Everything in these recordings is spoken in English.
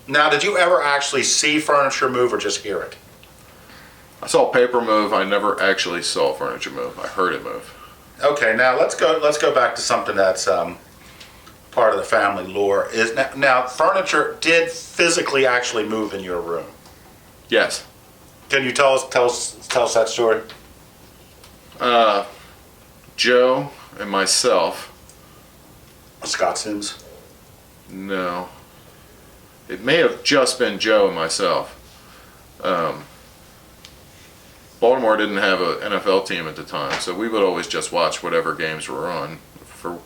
Now, did you ever actually see furniture move or just hear it? I saw paper move. I never actually saw furniture move. I heard it move. Okay, now let's go back to something that's part of the family lore. Is now furniture did physically actually move in your room. Yes. Can you tell us that story? Joe and myself. Scott Sims. No. It may have just been Joe and myself. Baltimore didn't have an NFL team at the time, so we would always just watch whatever games were on.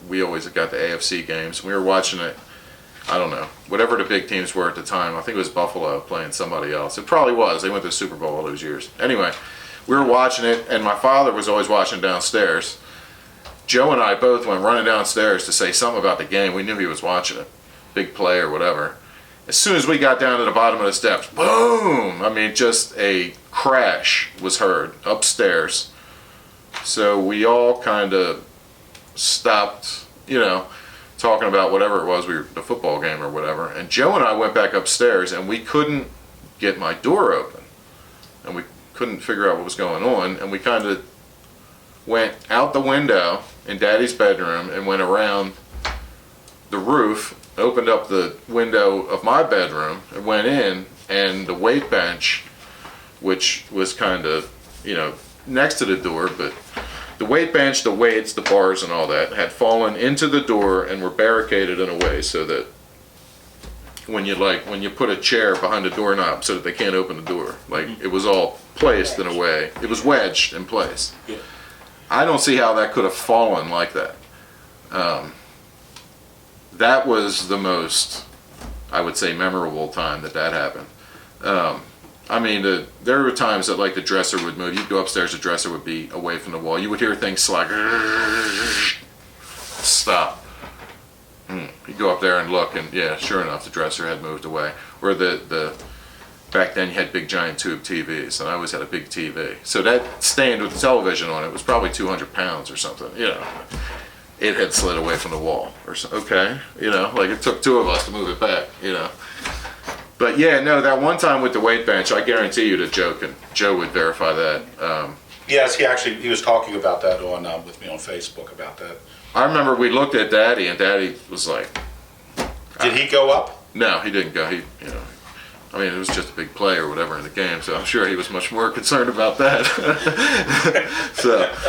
We always got the AFC games. We were watching it, I don't know, whatever the big teams were at the time. I think it was Buffalo playing somebody else. It probably was. They went to the Super Bowl all those years. Anyway, we were watching it, and my father was always watching downstairs. Joe and I both went running downstairs to say something about the game. We knew he was watching it, big play or whatever. As soon as we got down to the bottom of the steps, boom! I mean, just a crash was heard upstairs. So we all kind of stopped, talking about whatever it was, the football game or whatever. And Joe and I went back upstairs, and we couldn't get my door open. And we couldn't figure out what was going on. And we kind of went out the window in Daddy's bedroom and went around the roof, opened up the window of my bedroom and went in, and the weight bench, which was kind of, next to the door, but the weight bench, the weights, the bars and all that had fallen into the door and were barricaded in a way so that when you put a chair behind the doorknob so that they can't open the door, it was all placed in a way. It was wedged in place. Yeah. I don't see how that could have fallen like that. That was the most, I would say, memorable time that happened. There were times that the dresser would move. You'd go upstairs, the dresser would be away from the wall. You would hear things slide, stop. You'd go up there and look, and yeah, sure enough, the dresser had moved away. Or back then you had big giant tube TVs, and I always had a big TV. So that stand with the television on it was probably 200 pounds or something, It had slid away from the wall or so. Okay, it took two of us to move it back, But yeah, no, that one time with the weight bench, I guarantee you that Joe would verify that. Yes, he was talking about that with me on Facebook about that. I remember we looked at Daddy, and Daddy was like, "Did he go up?" No, he didn't go. It was just a big play or whatever in the game, so I'm sure he was much more concerned about that. So.